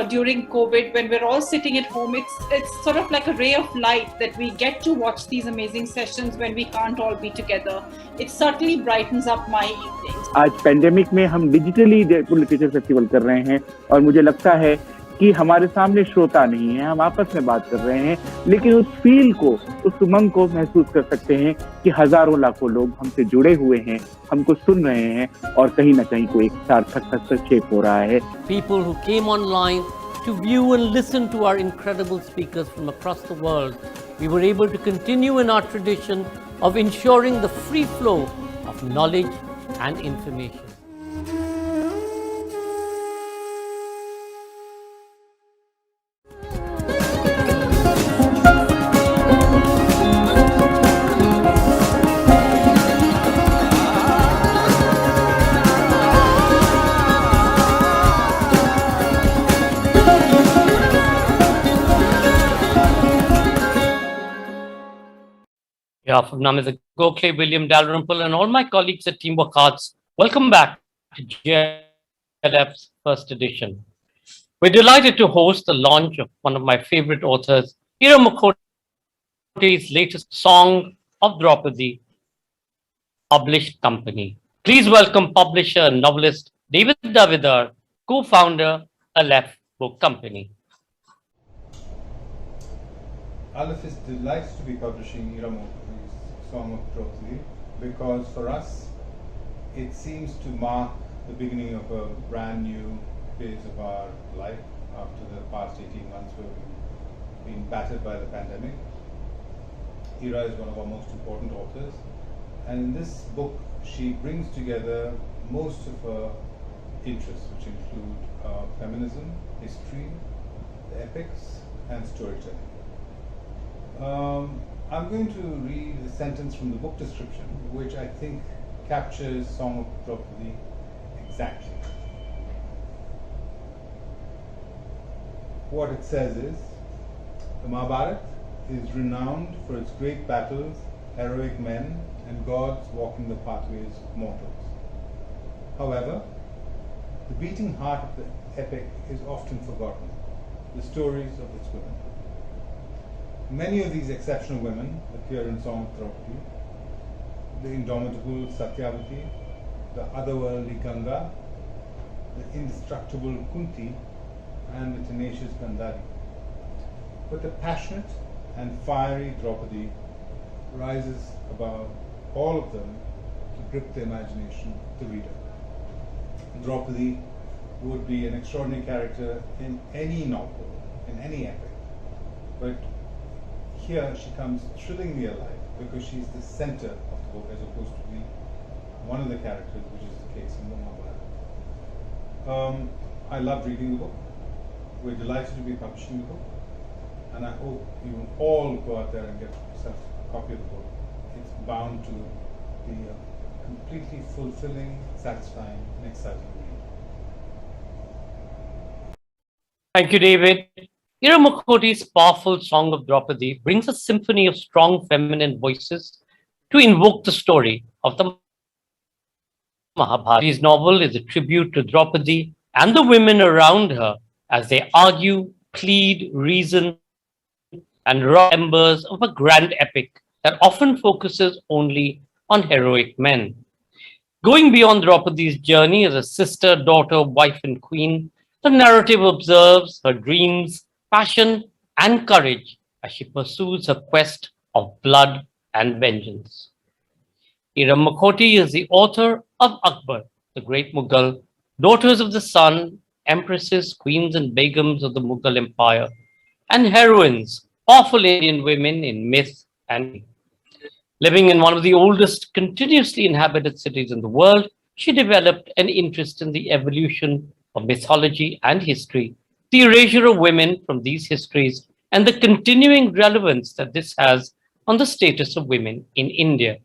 during COVID, when we're all sitting at home, it's sort of like a ray of light that we get to watch these amazing sessions when we can't all be together. It certainly brightens up my evenings. आज pandemic में हम digitally literature festival कर रहे हैं और मुझे लगता है कि हमारे सामने श्रोता नहीं है, हम आपस में बात कर रहे हैं, लेकिन उस फील को, उस उमंग को महसूस कर सकते हैं कि हजारों लाखों लोग हमसे जुड़े हुए हैं, हमको सुन रहे हैं और कहीं ना कहीं कोई एक सार्थक हस्तक्षेप हो रहा है. People who came online to view and listen to our incredible speakers from across the world, we were able to continue in our tradition of ensuring the free flow of knowledge and information. From Namiz Gokhale, William Dalrymple, and all my colleagues at Teamwork Arts, welcome back to JLF's First Edition. We're delighted to host the launch of one of my favorite authors, Ira Mukhoty's latest Song of Draupadi, published company. Please welcome publisher and novelist David Davidar, co-founder, Aleph Book Company. Aleph is delighted to be publishing Ira Mukhoty's Song of Draupadi because for us it seems to mark the beginning of a brand new phase of our life after the past 18 months where we've been battered by the pandemic. Ira is one of our most important authors, and in this book she brings together most of her interests, which include feminism, history, the epics, and storytelling. I'm going to read a sentence from the book description, which I think captures Song of Draupadi exactly. What it says is, the Mahabharata is renowned for its great battles, heroic men, and gods walking the pathways of mortals. However, the beating heart of the epic is often forgotten, the stories of its women. Many of these exceptional women appear in Song of Draupadi: the indomitable Satyavati, the otherworldly Ganga, the indestructible Kunti, and the tenacious Gandhari. But the passionate and fiery Draupadi rises above all of them to grip the imagination of the reader. Draupadi would be an extraordinary character in any novel, in any epic, but here she comes thrillingly alive because she's the center of the book as opposed to be one of the characters, which is the case in the Mahabharata. I love reading the book. We're delighted to be publishing the book, and I hope you will all go out there and get yourself a copy of the book. It's bound to be a completely fulfilling, satisfying, and exciting read. Thank you, David. Ira Mukhoty's powerful Song of Draupadi brings a symphony of strong feminine voices to invoke the story of the Mahabharata. His novel is a tribute to Draupadi and the women around her as they argue, plead, reason, and raw embers of a grand epic that often focuses only on heroic men. Going beyond Draupadi's journey as a sister, daughter, wife, and queen, the narrative observes her dreams, passion, and courage as she pursues her quest of blood and vengeance. Ira Mukhoty is the author of Akbar, the Great Mughal, Daughters of the Sun, Empresses, Queens, and Begums of the Mughal Empire, and Heroines, powerful Indian women in myth and living in one of the oldest continuously inhabited cities in the world, she developed an interest in the evolution of mythology and history, the erasure of women from these histories, and the continuing relevance that this has on the status of women in India.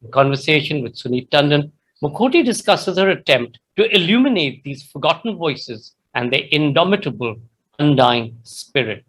In conversation with Sunit Tandon, Mukhoty discusses her attempt to illuminate these forgotten voices and their indomitable, undying spirit.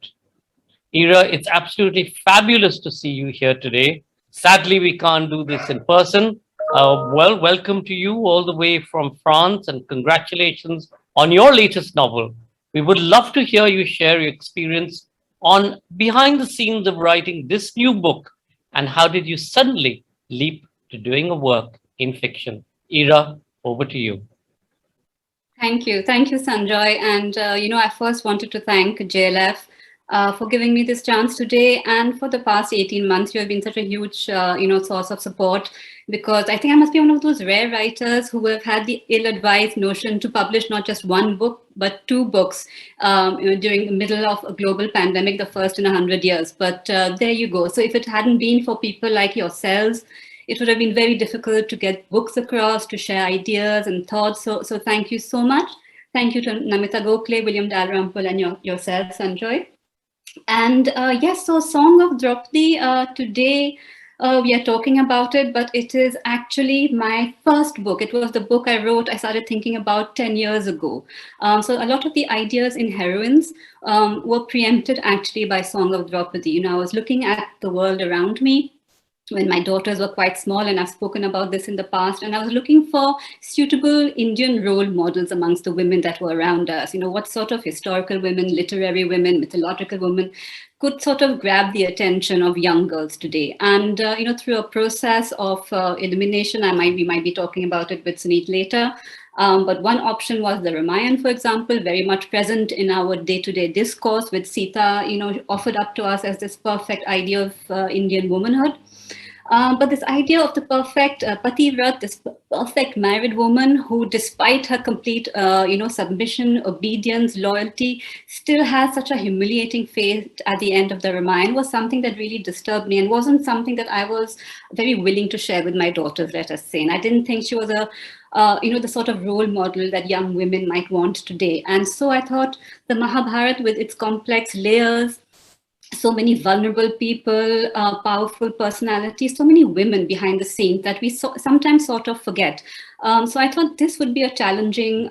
Ira, it's absolutely fabulous to see you here today. Sadly, we can't do this in person. Welcome to you all the way from France, and congratulations on your latest novel, We would love to hear you share your experience on behind the scenes of writing this new book, and how did you suddenly leap to doing a work in fiction? Ira, over to you. Thank you. Thank you, Sanjoy. And, I first wanted to thank JLF for giving me this chance today. And for the past 18 months, you have been such a huge, source of support, because I think I must be one of those rare writers who have had the ill-advised notion to publish not just one book, but two books during the middle of a global pandemic, the first in 100 years. But there you go. So if it hadn't been for people like yourselves, it would have been very difficult to get books across, to share ideas and thoughts. So thank you so much. Thank you to Namita Gokhale, William Dalrymple, and yourself, Sanjoy. And yes, so Song of Draupadi, today we are talking about it, but it is actually my first book. It was the book I wrote, I started thinking about 10 years ago. So a lot of the ideas in Heroines were preempted actually by Song of Draupadi. I was looking at the world around me when my daughters were quite small, and I've spoken about this in the past, and I was looking for suitable Indian role models amongst the women that were around us. What sort of historical women, literary women, mythological women could sort of grab the attention of young girls today. And, through a process of elimination, we might be talking about it with Sunit later, but one option was the Ramayana, for example, very much present in our day-to-day discourse, with Sita, offered up to us as this perfect idea of Indian womanhood. But this idea of the perfect pativrat, this perfect married woman who, despite her complete, submission, obedience, loyalty, still has such a humiliating fate at the end of the Ramayana, was something that really disturbed me, and wasn't something that I was very willing to share with my daughters, let us say. And I didn't think she was the sort of role model that young women might want today. And so I thought the Mahabharata, with its complex layers, so many vulnerable people, powerful personalities, so many women behind the scenes that we sometimes sort of forget. So I thought this would be a challenging,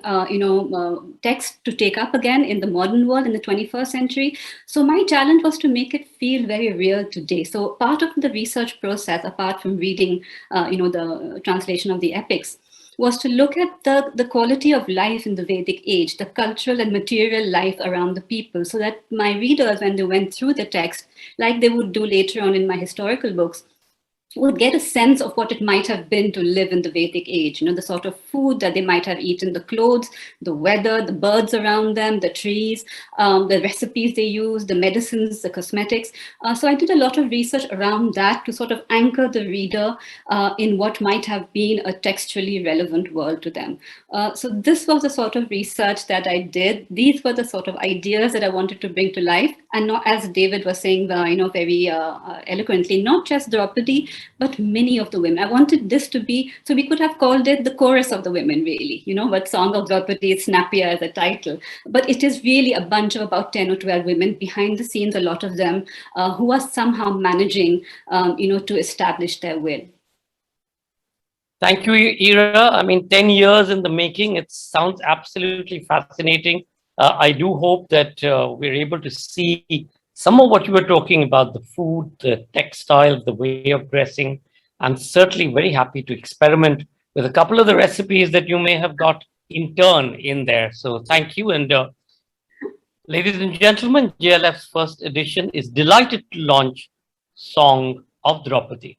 text to take up again in the modern world in the 21st century. So my challenge was to make it feel very real today. So part of the research process, apart from reading, the translation of the epics, was to look at the quality of life in the Vedic age, the cultural and material life around the people, so that my readers, when they went through the text, like they would do later on in my historical books, would get a sense of what it might have been to live in the Vedic age, the sort of food that they might have eaten, the clothes, the weather, the birds around them, the trees, the recipes they use, the medicines, the cosmetics. So I did a lot of research around that to sort of anchor the reader in what might have been a textually relevant world to them. So this was the sort of research that I did. These were the sort of ideas that I wanted to bring to life. And not, as David was saying, very eloquently, not just Draupadi, but many of the women. I wanted this to be, so we could have called it the chorus of the women, really, but Song of Draupadi is snappier as a title. But it is really a bunch of about 10 or 12 women behind the scenes, a lot of them who are somehow managing, to establish their will. Thank you, Ira. 10 years in the making. It sounds absolutely fascinating. I do hope that we're able to see some of what you were talking about, the food, the textile, the way of dressing. I'm certainly very happy to experiment with a couple of the recipes that you may have got in turn in there. So thank you. And ladies and gentlemen, JLF's First Edition is delighted to launch Song of Draupadi.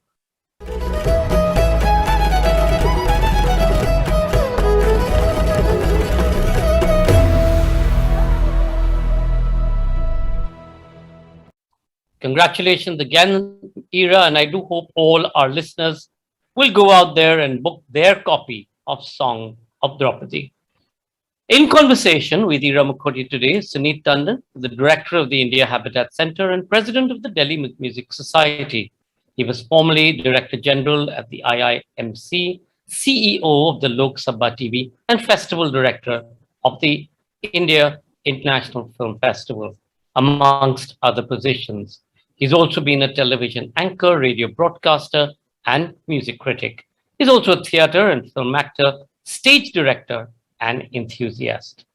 Congratulations again, Ira, and I do hope all our listeners will go out there and book their copy of Song of Draupadi. In conversation with Ira Mukhoty today, Sunit Tandon, the director of the India Habitat Center and president of the Delhi Music Society. He was formerly Director General at the IIMC, CEO of the Lok Sabha TV, and Festival Director of the India International Film Festival, amongst other positions. He's also been a television anchor, radio broadcaster, and music critic. He's also a theater and film actor, stage director, and enthusiast.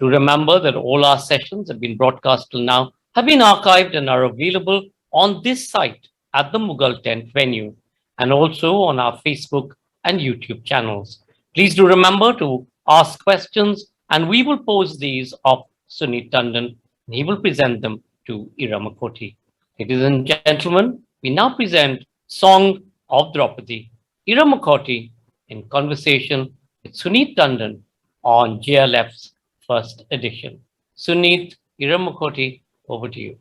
To remember that all our sessions have been broadcast till now, have been archived and are available on this site at the Mughal tent venue, and also on our Facebook and YouTube channels. Please do remember to ask questions, and we will pose these of Sunit Tandon, and he will present them to Ira Mukhoty. Ladies and gentlemen, we now present Song of Draupadi, Ira Mukhoty in conversation with Sunit Tandon on JLF's First Edition. Sunit, Ira Mukhoty, over to you.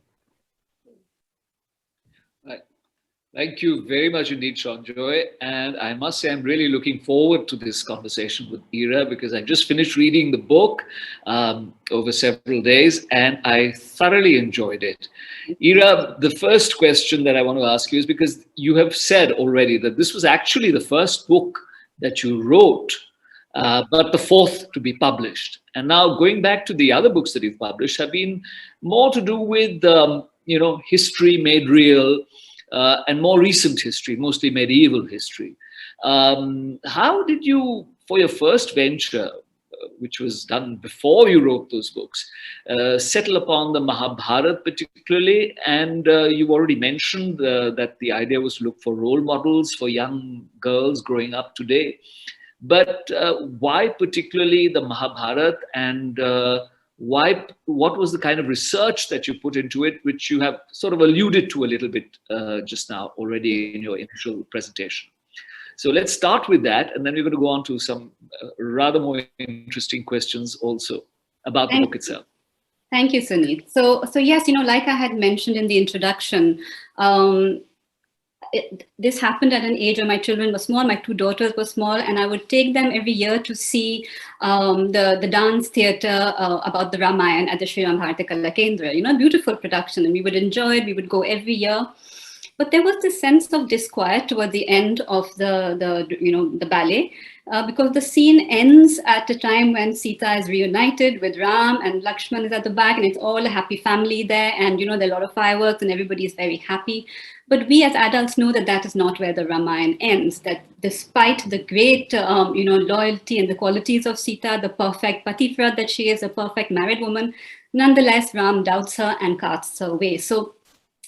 Thank you very much indeed, Sanjoy. And I must say, I'm really looking forward to this conversation with Ira because I just finished reading the book over several days and I thoroughly enjoyed it. Ira, the first question that I want to ask you is because you have said already that this was actually the first book that you wrote, but the fourth to be published. And now going back to the other books that you've published have been more to do with, history made real, and more recent history, mostly medieval history. How did you, for your first venture, which was done before you wrote those books, settle upon the Mahabharata particularly? And you've already mentioned that the idea was to look for role models for young girls growing up today. But why particularly the Mahabharata, and what was the kind of research that you put into it, which you have sort of alluded to a little bit just now already in your initial presentation? So let's start with that, and then we're going to go on to some rather more interesting questions also about the book itself. Thank you, Sunit. So yes, like I had mentioned in the introduction, this happened at an age where my children were small, my two daughters were small, and I would take them every year to see the dance theatre about the Ramayana at the Sri Bharati Kala Kendra, beautiful production, and we would enjoy it, we would go every year. But there was this sense of disquiet toward the end of the ballet, because the scene ends at a time when Sita is reunited with Ram and Lakshman is at the back, and it's all a happy family there, and there are a lot of fireworks and everybody is very happy. But we as adults know that that is not where the Ramayana ends, that despite the great loyalty and the qualities of Sita, the perfect pativrat that she is, a perfect married woman, nonetheless Ram doubts her and casts her away. So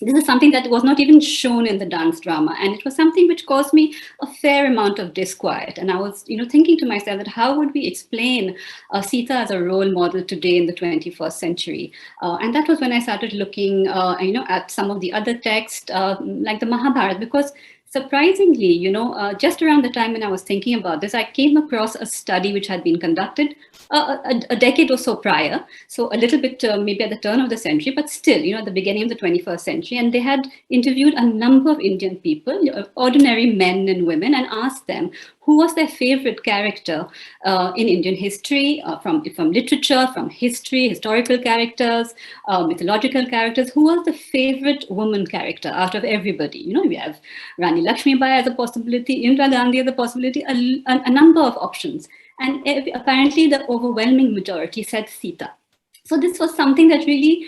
this is something that was not even shown in the dance drama, and it was something which caused me a fair amount of disquiet. And I was, thinking to myself that how would we explain Sita as a role model today in the 21st century? And that was when I started looking, at some of the other texts, like the Mahabharata, because surprisingly, just around the time when I was thinking about this, I came across a study which had been conducted a decade or so prior. So a little bit maybe at the turn of the century, but still, at the beginning of the 21st century. And they had interviewed a number of Indian people, ordinary men and women, and asked them who was their favorite character in Indian history, from literature, from history, historical characters, mythological characters. Who was the favorite woman character out of everybody? We have Rani Lakshmi Bai as a possibility, Indira Gandhi as a possibility, a number of options. And apparently the overwhelming majority said Sita. So this was something that really,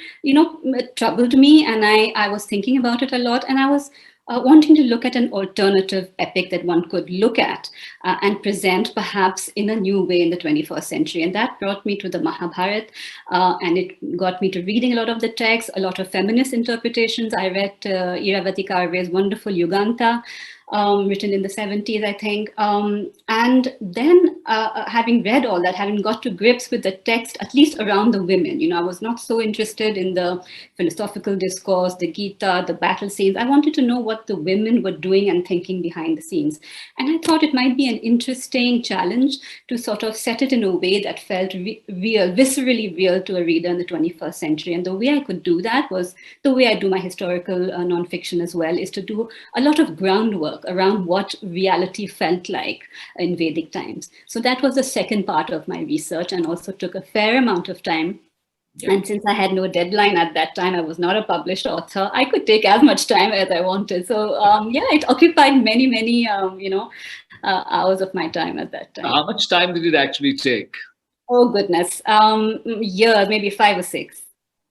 troubled me, and I was thinking about it a lot, and I was wanting to look at an alternative epic that one could look at and present perhaps in a new way in the 21st century. And that brought me to the Mahabharata, and it got me to reading a lot of the texts, a lot of feminist interpretations. I read Iravati Karve's wonderful Yuganta, written in the 70s, I think. And then having read all that, having got to grips with the text, at least around the women, I was not so interested in the philosophical discourse, the Gita, the battle scenes. I wanted to know what the women were doing and thinking behind the scenes. And I thought it might be an interesting challenge to sort of set it in a way that felt real, viscerally real to a reader in the 21st century. And the way I could do that was the way I do my historical nonfiction as well, is to do a lot of groundwork around what reality felt like in Vedic times. So that was the second part of my research, and also took a fair amount of time. Yep. And since I had no deadline at that time, I was not a published author, I could take as much time as I wanted. So it occupied many, hours of my time at that time. How much time did it actually take? Oh, goodness. Years, maybe 5 or 6.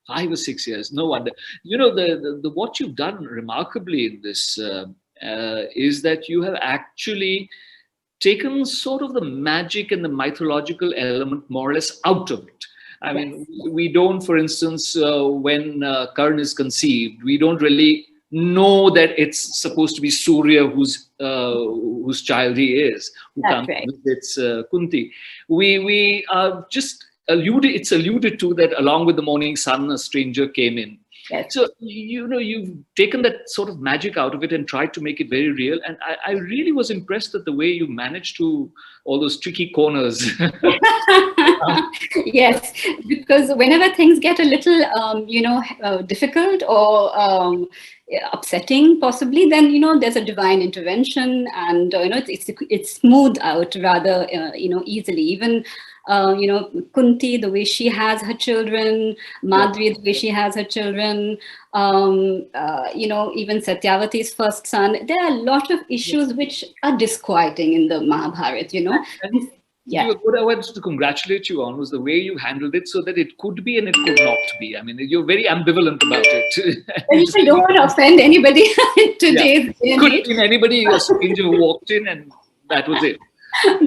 5 or 6 years, no wonder. The what you've done remarkably in this is that you have actually taken sort of the magic and the mythological element more or less out of it. I mean, we don't, for instance, when Karn is conceived, we don't really know that it's supposed to be Surya whose child he is, who comes and visits Kunti. We are just it's alluded to that along with the morning sun, a stranger came in. Yes. So, you've taken that sort of magic out of it and tried to make it very real. And I really was impressed at the way you managed to, all those tricky corners. Yes, because whenever things get a little, difficult or upsetting, possibly, then there's a divine intervention, and it's smoothed out rather easily. Even Kunti, the way she has her children, Madhvi, the way she has her children, even Satyavati's first son. There are a lot of issues which are disquieting in the Mahabharata. Yeah. What I wanted to congratulate you on was the way you handled it, so that it could be and it could not be. I mean, you're very ambivalent about it. I don't want to offend anybody in today's day and Could age. have been anybody, a stranger who walked in, and that was it.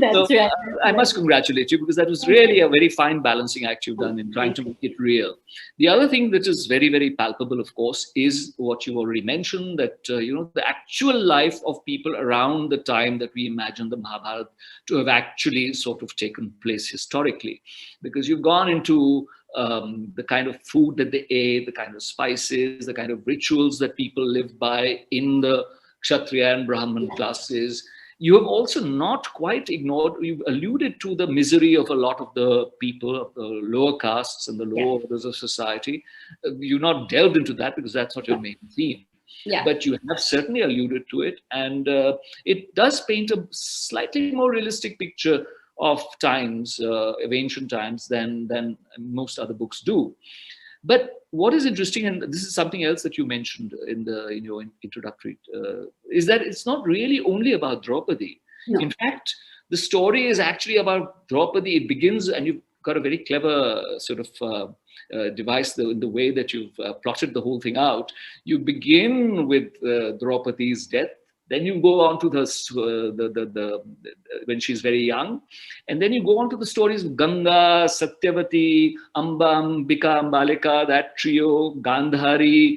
That's right. I must congratulate you, because that was really a very fine balancing act you've done in trying to make it real. The other thing that is very, very palpable, of course, is what you already mentioned, that the actual life of people around the time that we imagine the Mahabharata to have actually sort of taken place historically, because you've gone into the kind of food that they ate, the kind of spices, the kind of rituals that people live by in the Kshatriya and Brahman classes. You have also not quite ignored, you've alluded to the misery of a lot of the people of the lower castes and the lower orders of society. You've not delved into that because that's not your main theme. Yeah. But you have certainly alluded to it. And it does paint a slightly more realistic picture of times, of ancient times, than most other books do. But what is interesting, and this is something else that you mentioned in your introductory, is that it's not really only about Draupadi. No. In fact, the story is actually about Draupadi. It begins, and you've got a very clever sort of device in the way that you've plotted the whole thing out. You begin with Draupadi's death. Then you go on to the when she's very young, and then you go on to the stories of Ganga, Satyavati, Amba, Ambika, Ambalika, that trio, Gandhari,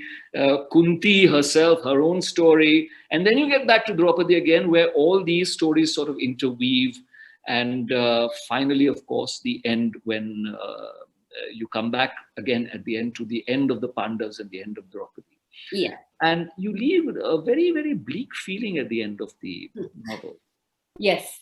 Kunti herself, her own story, and then you get back to Draupadi again, where all these stories sort of interweave, and finally, of course, the end when you come back again at the end to the end of the Pandavas and the end of Draupadi. Yeah. And you leave a very, very bleak feeling at the end of the novel. Yes.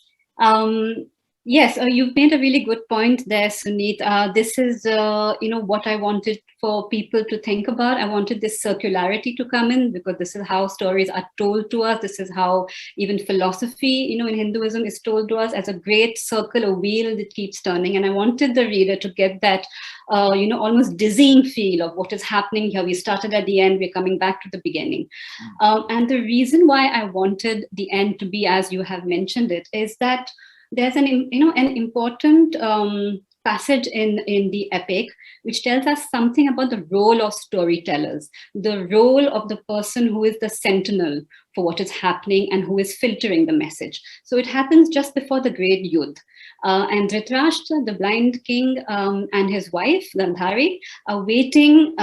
Yes, you've made a really good point there, Sunit. This is, what I wanted for people to think about. I wanted this circularity to come in, because this is how stories are told to us. This is how even philosophy, in Hinduism is told to us as a great circle, a wheel that keeps turning. And I wanted the reader to get that, almost dizzying feel of what is happening here. We started at the end, we're coming back to the beginning. And the reason why I wanted the end to be as you have mentioned it is that there's an important passage in the epic which tells us something about the role of storytellers, the role of the person who is the sentinel for what is happening and who is filtering the message. So it happens just before the great Yudh. And Dhritarashtra, the blind king, and his wife, Gandhari, are waiting,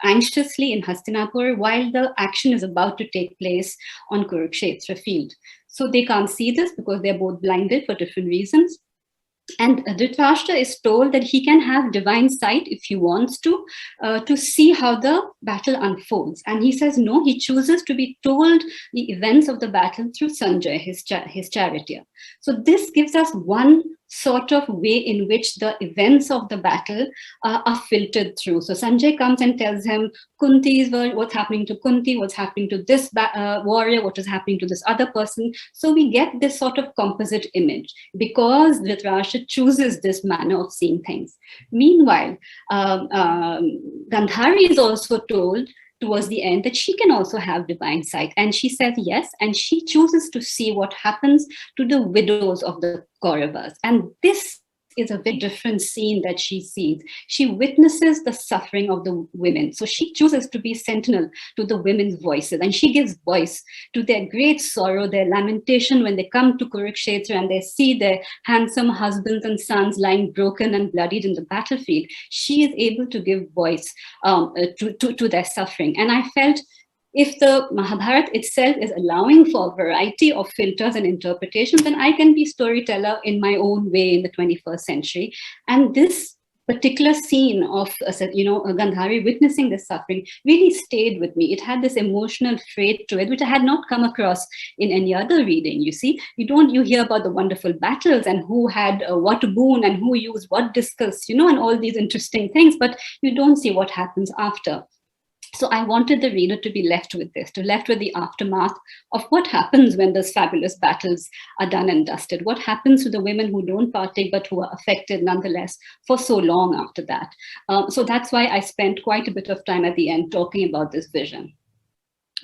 anxiously in Hastinapur while the action is about to take place on Kurukshetra field. So they can't see this because they're both blinded for different reasons. And Dhritarashtra is told that he can have divine sight if he wants to see how the battle unfolds. And he says no, he chooses to be told the events of the battle through Sanjay, his charioteer. So this gives us one sort of way in which the events of the battle are filtered through. So Sanjay comes and tells him Kunti's what's happening to Kunti, what's happening to this warrior, what is happening to this other person. So we get this sort of composite image because Dhritarashtra chooses this manner of seeing things. Meanwhile, Gandhari is also told towards the end that she can also have divine sight, and she says yes, and she chooses to see what happens to the widows of the Kauravas. And this is a very different scene that she sees. She witnesses the suffering of the women. So she chooses to be sentinel to the women's voices, and she gives voice to their great sorrow, their lamentation when they come to Kurukshetra and they see their handsome husbands and sons lying broken and bloodied in the battlefield. She is able to give voice to their suffering. And I felt if the Mahabharata itself is allowing for a variety of filters and interpretations, then I can be storyteller in my own way in the 21st century. And this particular scene of Gandhari witnessing this suffering really stayed with me. It had this emotional freight to it, which I had not come across in any other reading. You see, you hear about the wonderful battles and who had what boon and who used what discus, and all these interesting things, but you don't see what happens after. So I wanted the reader to be left with this, left with the aftermath of what happens when those fabulous battles are done and dusted. What happens to the women who don't partake but who are affected nonetheless for so long after that. So that's why I spent quite a bit of time at the end talking about this vision.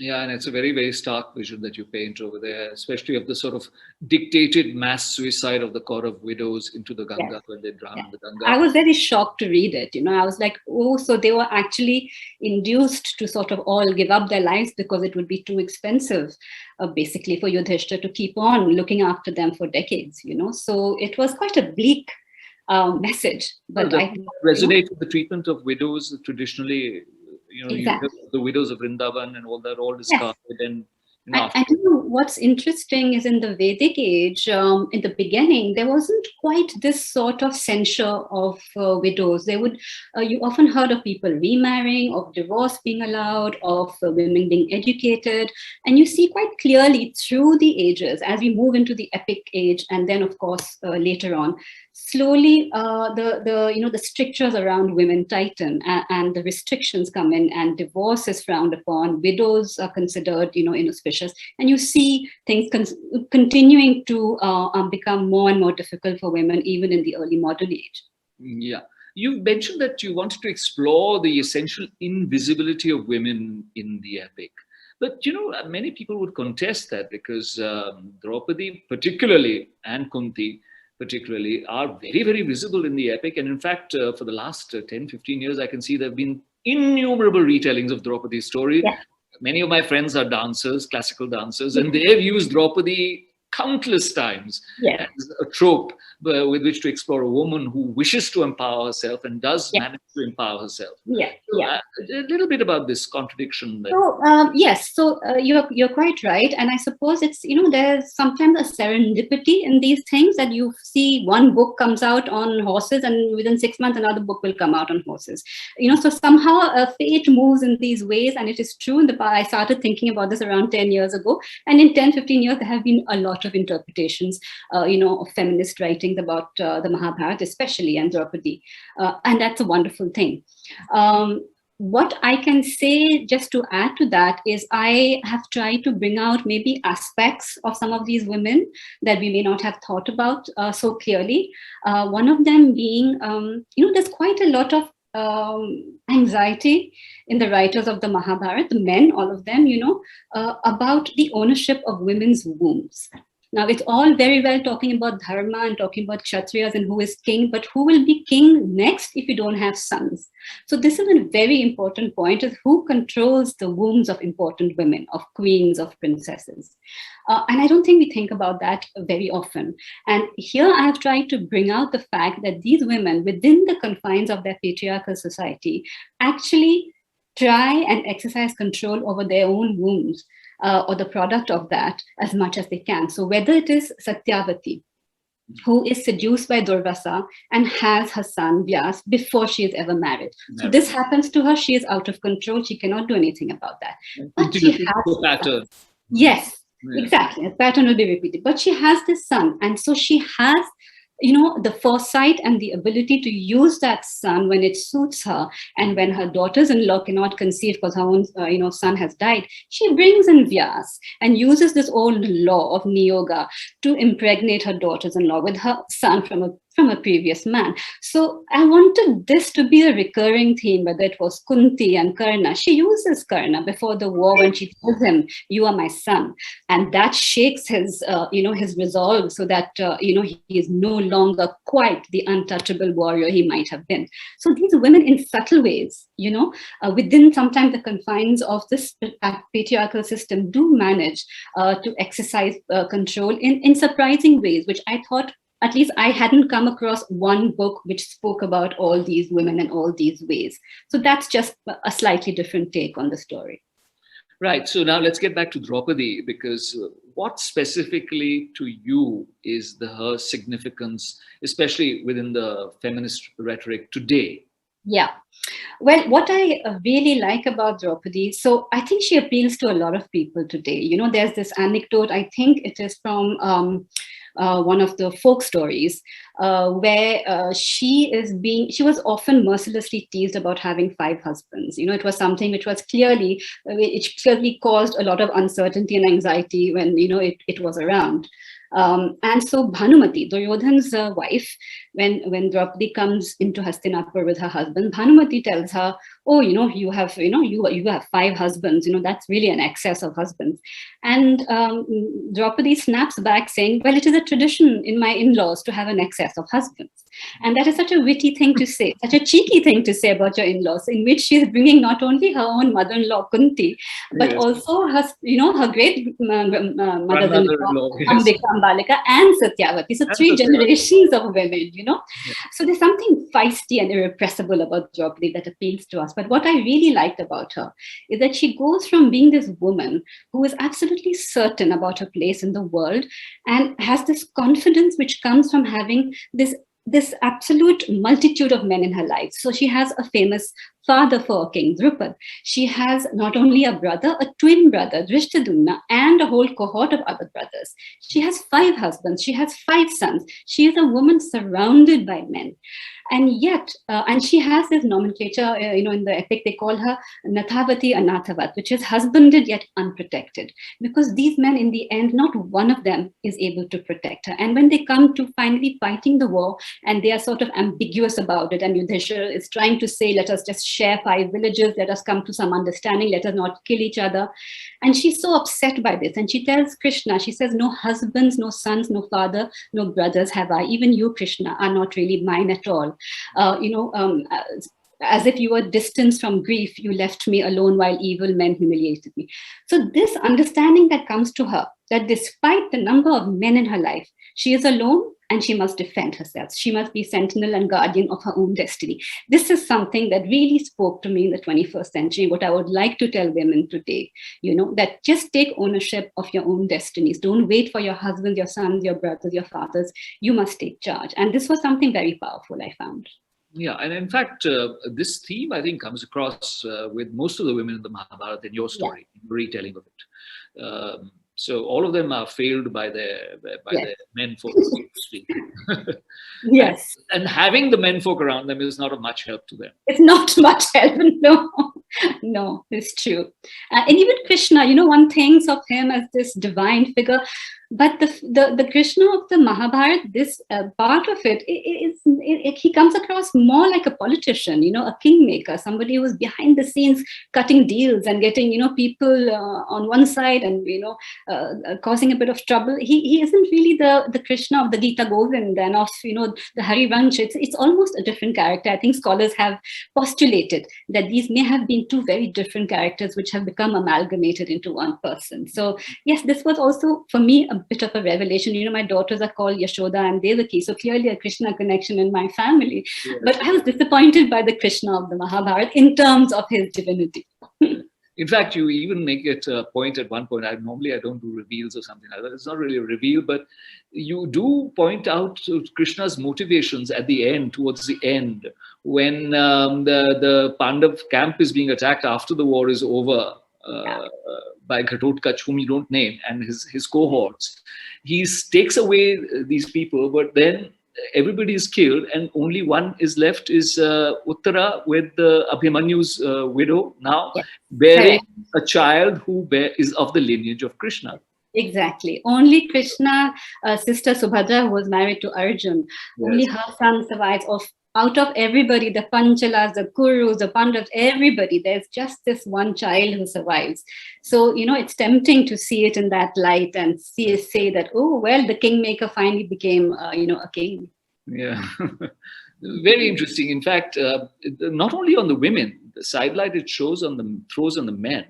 Yeah, and it's a very, very stark vision that you paint over there, especially of the sort of dictated mass suicide of the Kaurav widows into the Ganga, yes, when they drowned in the Ganga. I was very shocked to read it. I was like, oh, so they were actually induced to sort of all give up their lives because it would be too expensive, basically, for Yudhishthira to keep on looking after them for decades, So it was quite a bleak message. But I resonate with the treatment of widows traditionally. Exactly. The widows of Vrindavan and all that, all discarded. Yes. And what's interesting is in the Vedic age, in the beginning, there wasn't quite this sort of censure of widows. You often heard of people remarrying, of divorce being allowed, of women being educated. And you see quite clearly through the ages, as we move into the epic age, and then of course later on, slowly the strictures around women tighten and the restrictions come in, and divorce is frowned upon, widows are considered inauspicious, and you see things continuing to become more and more difficult for women even in the early modern age. Yeah, you mentioned that you wanted to explore the essential invisibility of women in the epic. But, many people would contest that because Draupadi particularly and Kunti particularly are very, very visible in the epic. And in fact, for the last 10, 15 years, I can see there have been innumerable retellings of Draupadi's story. Yeah. Many of my friends are dancers, classical dancers, and they have used Draupadi countless times as a trope with which to explore a woman who wishes to empower herself and does manage to empower herself. A little bit about this contradiction. You're quite right, and I suppose it's there's sometimes a serendipity in these things, that you see one book comes out on horses and within 6 months another book will come out on horses. So somehow fate moves in these ways, and it is true. I started thinking about this around 10 years ago, and in 10, 15 years there have been a lot of interpretations, of feminist writings about the Mahabharata, especially, and Draupadi, and that's a wonderful thing. What I can say, just to add to that, is I have tried to bring out maybe aspects of some of these women that we may not have thought about so clearly. One of them being, there's quite a lot of anxiety in the writers of the Mahabharata, the men, all of them, about the ownership of women's wombs. Now, it's all very well talking about dharma and talking about kshatriyas and who is king, but who will be king next if you don't have sons? So this is a very important point, is who controls the wombs of important women, of queens, of princesses. And I don't think we think about that very often. And here I have tried to bring out the fact that these women, within the confines of their patriarchal society, actually try and exercise control over their own wombs, or the product of that, as much as they can. So whether it is Satyavati, who is seduced by Durvasa and has her son Vyas before she is ever married. So this happens to her, she is out of control, she cannot do anything about that. But she has a pattern. Yes, exactly, a pattern will be repeated. But she has this son, and so she has the foresight and the ability to use that son when it suits her. And when her daughters-in-law cannot conceive because her own, son has died, she brings in Vyas and uses this old law of niyoga to impregnate her daughters-in-law with her son from a previous man. So I wanted this to be a recurring theme, whether it was Kunti and Karna. She uses Karna before the war when she tells him, "You are my son," and that shakes his, his resolve, so that he is no longer quite the untouchable warrior he might have been. So these women, in subtle ways, within sometimes the confines of this patriarchal system, do manage to exercise control in surprising ways, which I thought, at least I hadn't come across one book which spoke about all these women in all these ways. So that's just a slightly different take on the story. Right. So now let's get back to Draupadi, because what specifically to you is her significance, especially within the feminist rhetoric today? Yeah. Well, what I really like about Draupadi, so I think she appeals to a lot of people today. You know, there's this anecdote, I think it is from one of the folk stories, where she was often mercilessly teased about having 5 husbands. You know, it was something which was it clearly caused a lot of uncertainty and anxiety when, you know, it was around. And so Bhanumati, Duryodhan's wife, when Draupadi comes into Hastinapur with her husband, Bhanumati tells her, "Oh, you know, you have 5 husbands. You know, that's really an excess of husbands." And Draupadi snaps back, saying, "Well, it is a tradition in my in-laws to have an excess of husbands." And that is such a witty thing to say, such a cheeky thing to say about your in-laws, in which she is bringing not only her own mother-in-law Kunti, but also her great mother-in-law Ambika, Ambalika, and Satyavati. So 3 generations of women, you know. Yeah. So there's something feisty and irrepressible about Draupadi that appeals to us. But what I really liked about her is that she goes from being this woman who is absolutely certain about her place in the world and has this confidence which comes from having this absolute multitude of men in her life. So she has a famous father for King Drupad. She has not only a brother, a twin brother, Drishtadumna, and a whole cohort of other brothers. She has 5 husbands. She has 5 sons. She is a woman surrounded by men. And yet, and she has this nomenclature, in the epic, they call her Nathavati Anathavat, which is husbanded yet unprotected. Because these men, in the end, not one of them is able to protect her. And when they come to finally fighting the war, and they are sort of ambiguous about it, and Yudhishthira is trying to say, let us just share 5 villages, let us come to some understanding, let us not kill each other. And she's so upset by this. And she tells Krishna, she says, no husbands, no sons, no father, no brothers have I. Even you, Krishna, are not really mine at all. As if you were distanced from grief, you left me alone while evil men humiliated me. So this understanding that comes to her, that despite the number of men in her life, she is alone and she must defend herself. She must be sentinel and guardian of her own destiny. This is something that really spoke to me in the 21st century, what I would like to tell women today, that just take ownership of your own destinies. Don't wait for your husbands, your sons, your brothers, your fathers. You must take charge. And this was something very powerful, I found. Yeah, and in fact, this theme, I think, comes across with most of the women in the Mahabharata in your story, retelling of it. So all of them are failed by their menfolk, so to speak. Yes. And having the menfolk around them is not of much help to them. It's not much help, no. No, it's true. And even Krishna, one thinks of him as this divine figure, but the Krishna of the Mahabharata, this part of it, he comes across more like a politician, a kingmaker, somebody who's behind the scenes cutting deals and getting, people on one side and, causing a bit of trouble. He isn't really the Krishna of the Gita Govind and of, the Harivansh. It's almost a different character. I think scholars have postulated that these may have been 2 very different characters which have become amalgamated into one person. So yes, this was also for me a bit of a revelation. My daughters are called Yashoda and Devaki, so clearly a Krishna connection in my family. Yes. But I was disappointed by the Krishna of the Mahabharata in terms of his divinity. In fact, you even make it a point at one point. Normally I don't do reveals or something like that. It's not really a reveal, but you do point out to Krishna's motivations at the end, towards the end, when the Pandav camp is being attacked after the war is over by Ghatotkach, whom you don't name, and his cohorts. He takes away these people, but then everybody is killed, and only one is left is Uttara with Abhimanyu's widow now, bearing a child who is of the lineage of Krishna. Exactly. Only Krishna, sister Subhadra, who was married to Arjun, only her son survives. Out of everybody, the Panchalas, the Kurus, the Pandavas, everybody, there's just this one child who survives. So, it's tempting to see it in that light and say that, oh, well, the kingmaker finally became, a king. Yeah. Very interesting. In fact, not only on the women, the sidelight it throws on the men.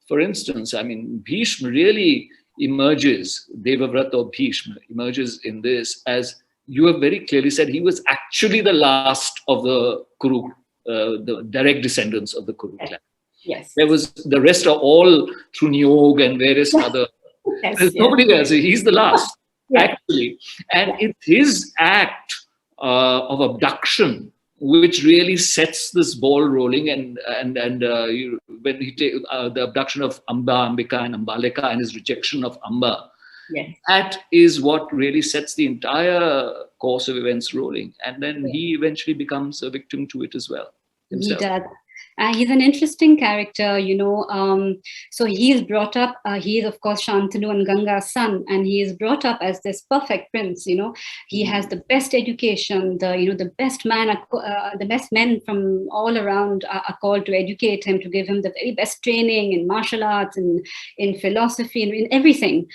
For instance, Bhishma really emerges, Devavrata or Bhishma emerges in this as, you have very clearly said, he was actually the last of the Kuru, the direct descendants of the Kuru clan. Yes. There was, the rest are all through Niyog and various other. Yes, There's yes. nobody else. He's the last, Yeah. actually. And it's his act of abduction which really sets this ball rolling. And when he take the abduction of Ambika and Ambalika and his rejection of Amba, Yes. that is what really sets the entire course of events rolling. And then he eventually becomes a victim to it as well himself. He does. He's an interesting character, so he is brought up, he is of course Shantanu and Ganga's son, and he is brought up as this perfect prince. He has the best education, the best the best men from all around are called to educate him, to give him the very best training in martial arts, in philosophy, in everything.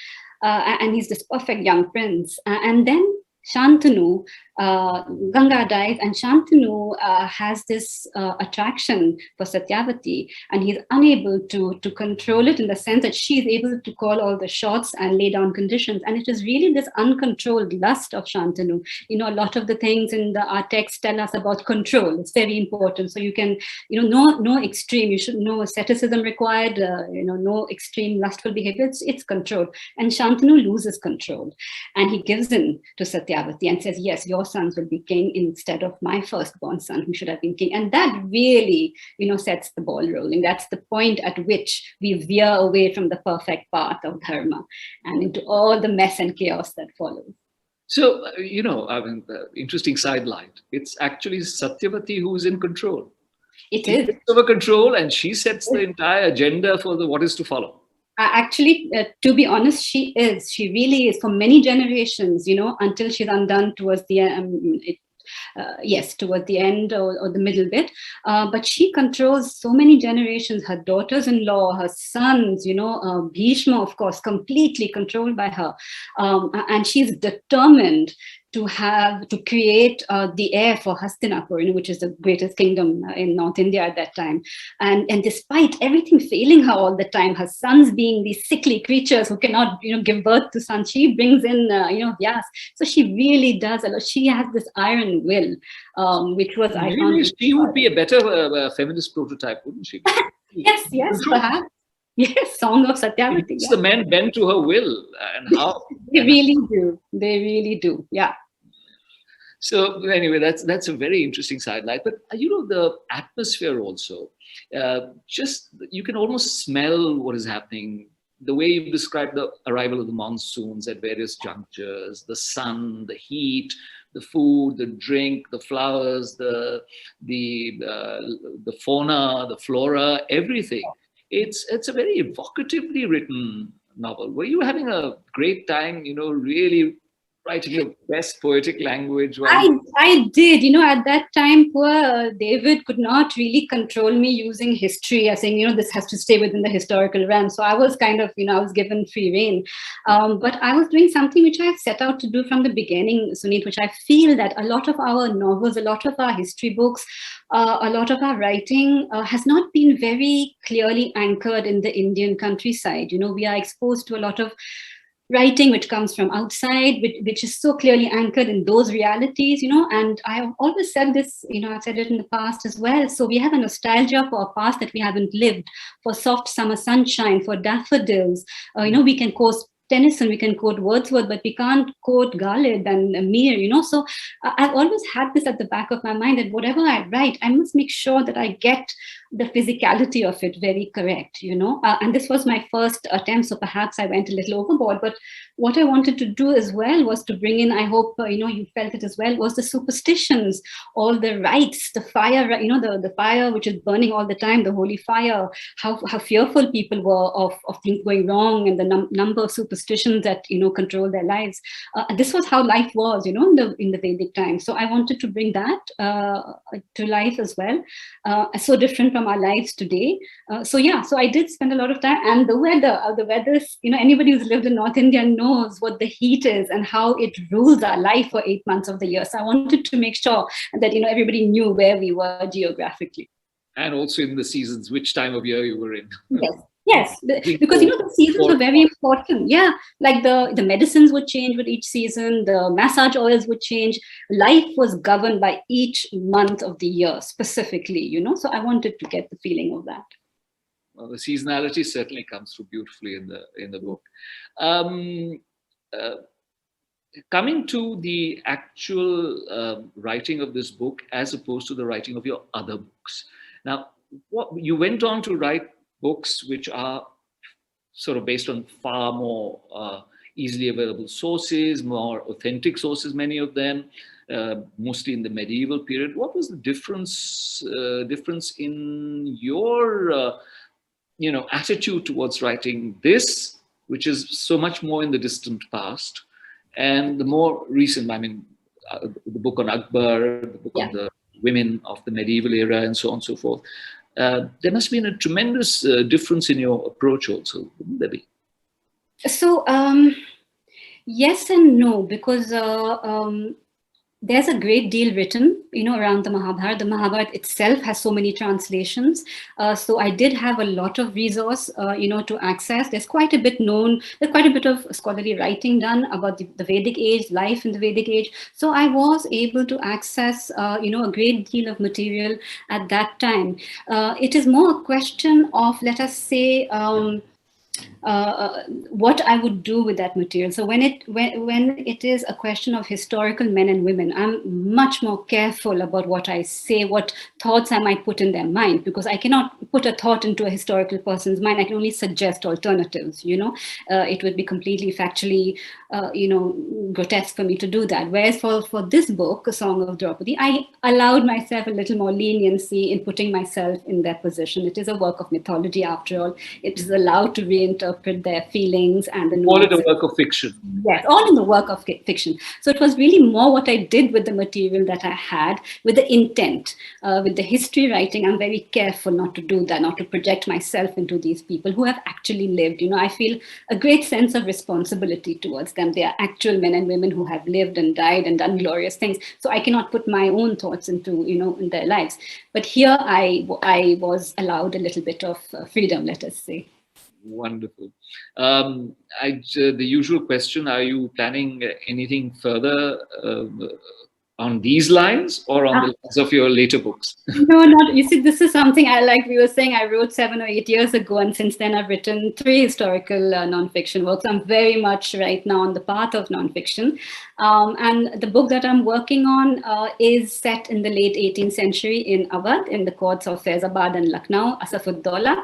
And he's this perfect young prince. And then Shantanu, Ganga dies, and Shantanu has this attraction for Satyavati, and he's unable to control it, in the sense that she is able to call all the shots and lay down conditions. And it is really this uncontrolled lust of Shantanu. A lot of the things in our texts tell us about control. It's very important. So you can, no extreme. You should know asceticism required. No extreme lustful behavior. It's control. And Shantanu loses control, and he gives in to Satyavati and says, "Yes, your sons will be king instead of my firstborn son, who should have been king." And that really, sets the ball rolling. That's the point at which we veer away from the perfect path of dharma and into all the mess and chaos that follows. So, interesting sidelight. It's actually Satyavati who's in control. It is. She takes over control, and she sets the entire agenda for what is to follow. Actually, to be honest, she is. She really is, for many generations, until she's undone towards the towards the end or the middle bit. But she controls so many generations, her daughters-in-law, her sons, Bhishma, of course, completely controlled by her. And she's determined to create the heir for Hastinapur, which is the greatest kingdom in North India at that time. And despite everything failing her all the time, her sons being these sickly creatures who cannot, give birth to sons, she brings in, Vyas. So she really does a lot. She has this iron will, which was, I found. She would be a better feminist prototype, wouldn't she? Yes, perhaps. Yes, Song of Satyavati. The men bend to her will, and how They really do. Yeah. So anyway, that's a very interesting sidelight. But the atmosphere also, just you can almost smell what is happening. The way you described the arrival of the monsoons at various junctures, the sun, the heat, the food, the drink, the flowers, the fauna, the flora, everything. It's a very evocatively written novel. Were you having a great time, really writing your best poetic language? I did. At that time, poor David could not really control me using history, as saying, this has to stay within the historical realm. So I was kind of, I was given free rein. But I was doing something which I set out to do from the beginning, Sunit, which I feel that a lot of our novels, a lot of our history books, a lot of our writing has not been very clearly anchored in the Indian countryside. We are exposed to a lot of writing which comes from outside, which is so clearly anchored in those realities, and I've always said this, I've said it in the past as well. So we have a nostalgia for a past that we haven't lived, for soft summer sunshine, for daffodils. We can quote Tennyson, we can quote Wordsworth, but we can't quote Ghalib and Mir, So I've always had this at the back of my mind, that whatever I write, I must make sure that I get the physicality of it very correct, and this was my first attempt, so perhaps I went a little overboard. But what I wanted to do as well was to bring in, I hope you felt it as well, was the superstitions, all the rites, the fire, the fire which is burning all the time, the holy fire, how fearful people were of things going wrong, and the number of superstitions that control their lives. This was how life was, in the Vedic time. So I wanted to bring that to life as well. So different from our lives today. So I did spend a lot of time, and the weather's, anybody who's lived in North India knows what the heat is and how it rules our life for 8 months of the year. So I wanted to make sure that, everybody knew where we were geographically. And also in the seasons, which time of year you were in. Yes, because the seasons are very important. Yeah, like the medicines would change with each season, the massage oils would change. Life was governed by each month of the year specifically, So I wanted to get the feeling of that. Well, the seasonality certainly comes through beautifully in the book. Um, Coming to the actual writing of this book as opposed to the writing of your other books. Now, what you went on to write books which are sort of based on far more easily available sources, more authentic sources, many of them, mostly in the medieval period. What was the difference in your attitude towards writing this, which is so much more in the distant past, and the more recent, I mean, the book on Akbar, the book on the women of the medieval era, and so on and so forth. There must have been a tremendous difference in your approach also, wouldn't there be? So, yes and no, because there's a great deal written, around the Mahabharata. The Mahabharata itself has so many translations. So I did have a lot of resource, to access. There's quite a bit known. There's quite a bit of scholarly writing done about the Vedic age, life in the Vedic age. So I was able to access, a great deal of material at that time. It is more a question of, let us say, what I would do with that material. So when it is a question of historical men and women, I'm much more careful about what I say, what thoughts I might put in their mind, because I cannot put a thought into a historical person's mind. I can only suggest alternatives. It would be completely factually, grotesque for me to do that. Whereas for this book, A Song of Draupadi, I allowed myself a little more leniency in putting myself in their position. It is a work of mythology, after all. It is allowed to reinterpret their feelings and the all in the work of fiction. Yes, all in the work of fiction. So it was really more what I did with the material that I had, with the intent. With the history writing, I'm very careful not to do that, not to project myself into these people who have actually lived. I feel a great sense of responsibility towards them. They are actual men and women who have lived and died and done glorious things. So I cannot put my own thoughts into, in their lives. But here I was allowed a little bit of freedom, let us say. Wonderful. The usual question, are you planning anything further on these lines or on the lines of your later books? No, not. You see, this is something we were saying, I wrote 7 or 8 years ago, and since then I've written 3 historical nonfiction works. I'm very much right now on the path of nonfiction. And the book that I'm working on is set in the late 18th century in Awadh, in the courts of Faizabad and Lucknow, Asaf-ud-Dawla.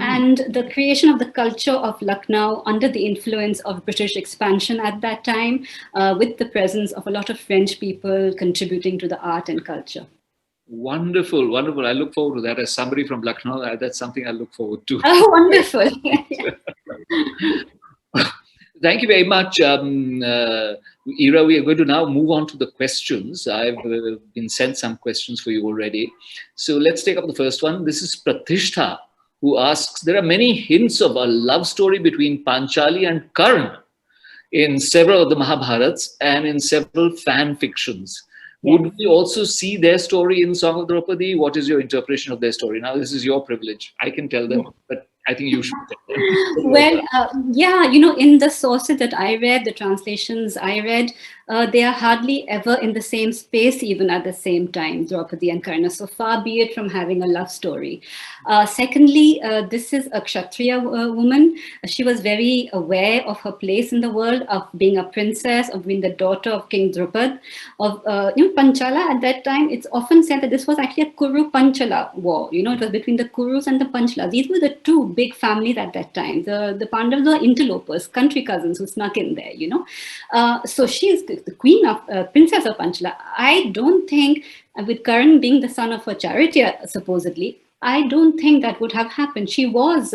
And the creation of the culture of Lucknow under the influence of British expansion at that time, with the presence of a lot of French people contributing to the art and culture. Wonderful, wonderful. I look forward to that. As somebody from Lucknow, that's something I look forward to. Oh, wonderful. Thank you very much, Ira. We are going to now move on to the questions. I've been sent some questions for you already. So let's take up the first one. This is Pratishtha, who asks, there are many hints of a love story between Panchali and Karna in several of the Mahabharats and in several fan fictions. Yes. Would we also see their story in Song of Draupadi? What is your interpretation of their story? Now, this is your privilege. I can tell them, but I think you should tell them. Well, in the sources that I read, the translations I read, they are hardly ever in the same space, even at the same time, Draupadi and Karna. So far be it from having a love story. Secondly, this is a Kshatriya woman. She was very aware of her place in the world, of being a princess, of being the daughter of King Drupad, of Panchala at that time. It's often said that this was actually a Kuru-Panchala war. It was between the Kurus and the Panchalas. These were the 2 big families at that time. The Pandavas were interlopers, country cousins who snuck in there, So she is the queen of princess of Panchala. I don't think, with Karan being the son of a charioteer, supposedly, I don't think that would have happened. She was,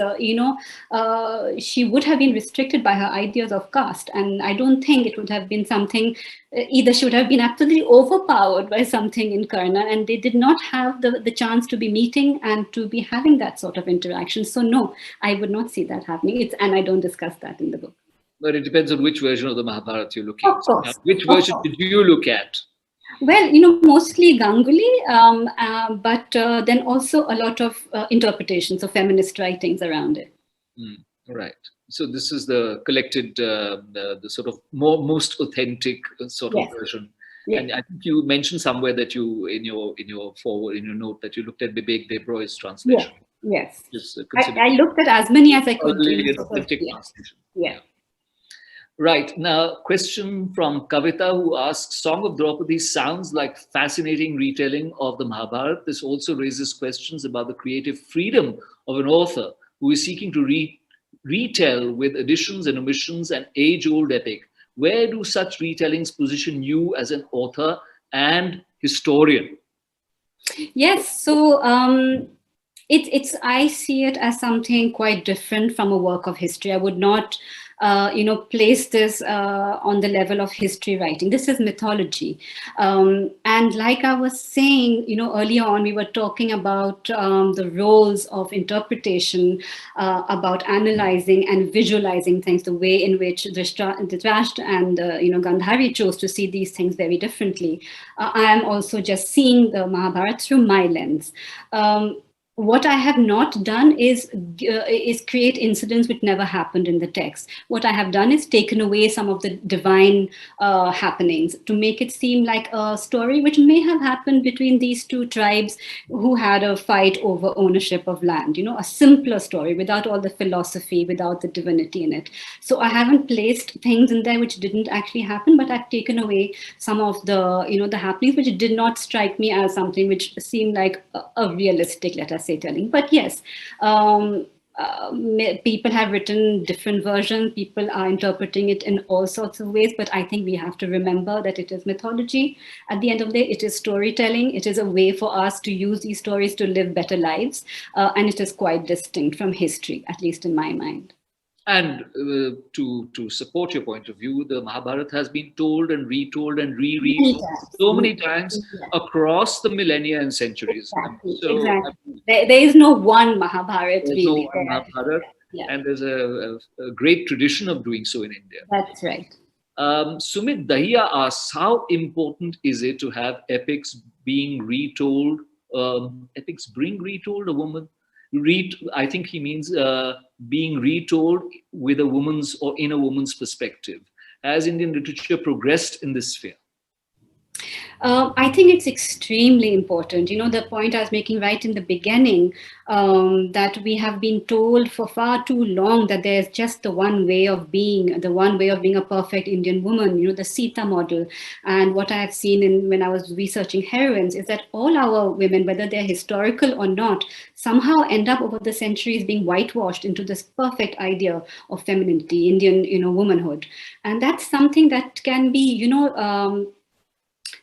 she would have been restricted by her ideas of caste. And I don't think it would have been something, either she would have been absolutely overpowered by something in Karna, and they did not have the chance to be meeting and to be having that sort of interaction. So no, I would not see that happening. And I don't discuss that in the book. But it depends on which version of the Mahabharata you're looking at. Of course. Now, which version did you look at? Well, mostly Ganguly, but then also a lot of interpretations of feminist writings around it. Right. So this is the collected, the sort of most authentic sort of version. Yes. And I think you mentioned somewhere that you, in your note, that you looked at Bibek Debroy's translation. Yes. Just I looked at as many as I could. It's authentic translation. Yeah. Right. Now, question from Kavita, who asks, Song of Draupadi sounds like fascinating retelling of the Mahabharata. This also raises questions about the creative freedom of an author who is seeking to retell with additions and omissions an age-old epic. Where do such retellings position you as an author and historian? Yes. So it's I see it as something quite different from a work of history. I would not place this on the level of history writing. This is mythology. And like I was saying, earlier on, we were talking about the roles of interpretation, about analyzing and visualizing things, the way in which Dhritarashtra and Gandhari chose to see these things very differently. I am also just seeing the Mahabharata through my lens. What I have not done is create incidents which never happened in the text. What I have done is taken away some of the divine happenings to make it seem like a story which may have happened between these two tribes who had a fight over ownership of land, a simpler story without all the philosophy, without the divinity in it. So I haven't placed things in there which didn't actually happen, but I've taken away some of the, the happenings which did not strike me as something which seemed like a realistic, let us say, telling. But yes, people have written different versions. People are interpreting it in all sorts of ways. But I think we have to remember that it is mythology. At the end of the day, it is storytelling. It is a way for us to use these stories to live better lives. And it is quite distinct from history, at least in my mind. And to support your point of view, the Mahabharata has been told and retold and retold so many times across the millennia and centuries. Exactly. There is no one Mahabharata. There's no one Mahabharata, and there's a great tradition of doing so in India. That's right. Sumit Dahiya asks, how important is it to have epics being retold? Epics bring retold a woman? I think he means being retold with a woman's or in a woman's perspective. Has Indian literature progressed in this sphere? I think it's extremely important. The point I was making right in the beginning, that we have been told for far too long that there's just the one way of being a perfect Indian woman, the Sita model. And what I have seen when I was researching Heroines is that all our women, whether they're historical or not, somehow end up over the centuries being whitewashed into this perfect idea of femininity, Indian, womanhood. And that's something that can be,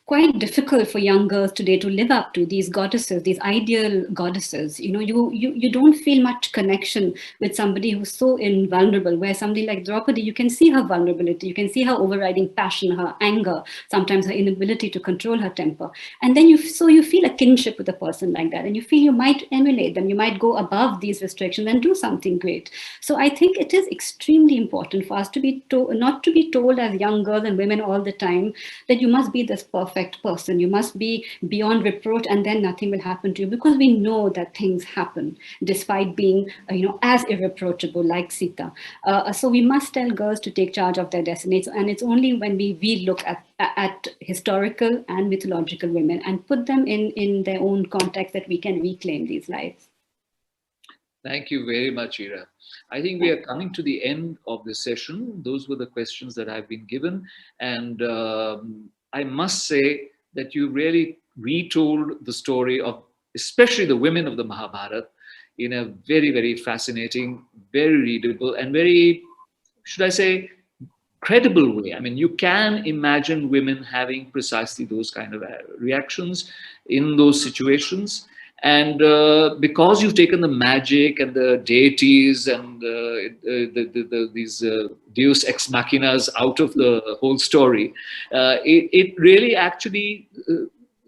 quite difficult for young girls today to live up to, these goddesses, these ideal goddesses. You don't feel much connection with somebody who's so invulnerable, where somebody like Draupadi, you can see her vulnerability, you can see her overriding passion, her anger, sometimes her inability to control her temper. And then you feel a kinship with a person like that, and you feel you might emulate them, you might go above these restrictions and do something great. So I think it is extremely important for us to be not to be told as young girls and women all the time that you must be this perfect person, you must be beyond reproach, and then nothing will happen to you, because we know that things happen despite being as irreproachable like Sita. So we must tell girls to take charge of their destiny, and it's only when we look at historical and mythological women and put them in their own context that we can reclaim these lives. Thank you very much, Ira. I think we are coming to the end of this session. Those were the questions that I've been given, and I must say that you really retold the story of especially the women of the Mahabharata in a very, very fascinating, very readable, and very, should I say, credible way. I mean, you can imagine women having precisely those kind of reactions in those situations. And because you've taken the magic and the deities and these deus ex machinas out of the whole story, it really actually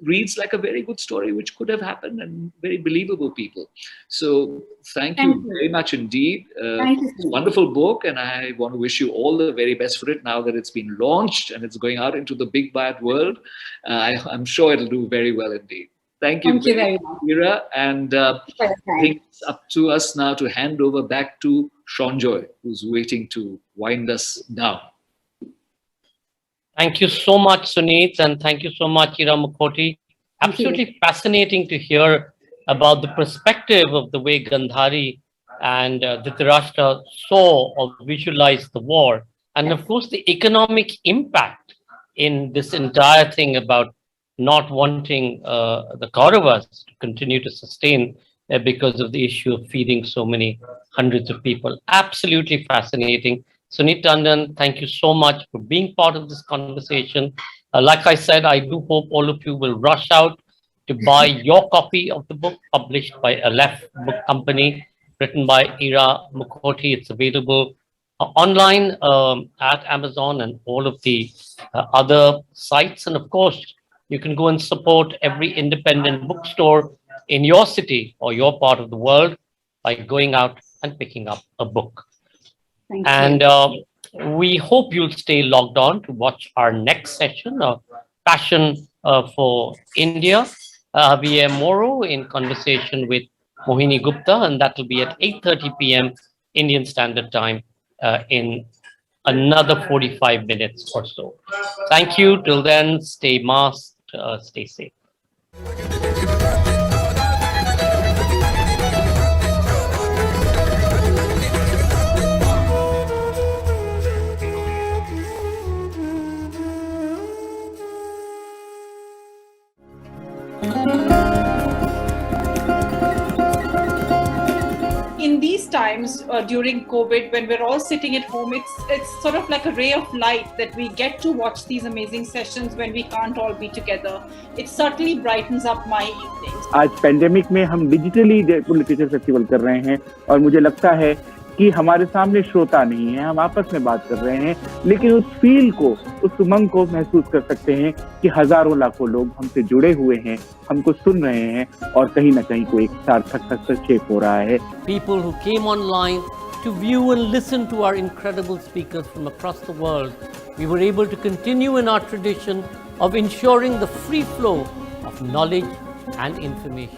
reads like a very good story, which could have happened, and very believable people. So thank you very much indeed. It's a wonderful book, and I want to wish you all the very best for it now that it's been launched and it's going out into the big bad world. I'm sure it'll do very well indeed. Thank you very much, Ira. And I think it's up to us now to hand over back to Seanjoy, who's waiting to wind us down. Thank you so much, Sunit, and thank you so much, Ira Mukhoty. Absolutely fascinating to hear about the perspective of the way Gandhari and Dhritarashtra saw or visualized the war, and of course the economic impact in this entire thing about not wanting the Kauravas to continue to sustain because of the issue of feeding so many hundreds of people. Absolutely fascinating. Sunit Tandon, thank you so much for being part of this conversation. Like I said, I do hope all of you will rush out to buy your copy of the book published by Aleph Book Company, written by Ira Mukhoty. It's available online at Amazon and all of the other sites. And of course, you can go and support every independent bookstore in your city or your part of the world by going out and picking up a book. Thank And you. we hope you'll stay logged on to watch our next session of Passion for India. Javier Moro in conversation with Mohini Gupta, and that will be at 8:30 p.m. Indian Standard Time in another 45 minutes or so. Thank you. Till then, stay masked, stay safe. In these times during COVID, when we're all sitting at home, it's sort of like a ray of light that we get to watch these amazing sessions when we can't all be together. It certainly brightens up my evenings. आज pandemic में हम digitally Jaipur literature festival कर रहे हैं और मुझे लगता है कि हमारे सामने श्रोता नहीं है, हम आपस में बात कर रहे हैं, लेकिन उस फील को, उस उमंग को महसूस कर सकते हैं कि हजारों लाखों लोग हमसे जुड़े हुए हैं, हमको सुन रहे हैं और कहीं ना कहीं कोई एक सार्थक हस्तक्षेप हो रहा है. People who came online to view and listen to our incredible speakers from across the world, we were able to continue in our tradition of ensuring the free flow of knowledge and information.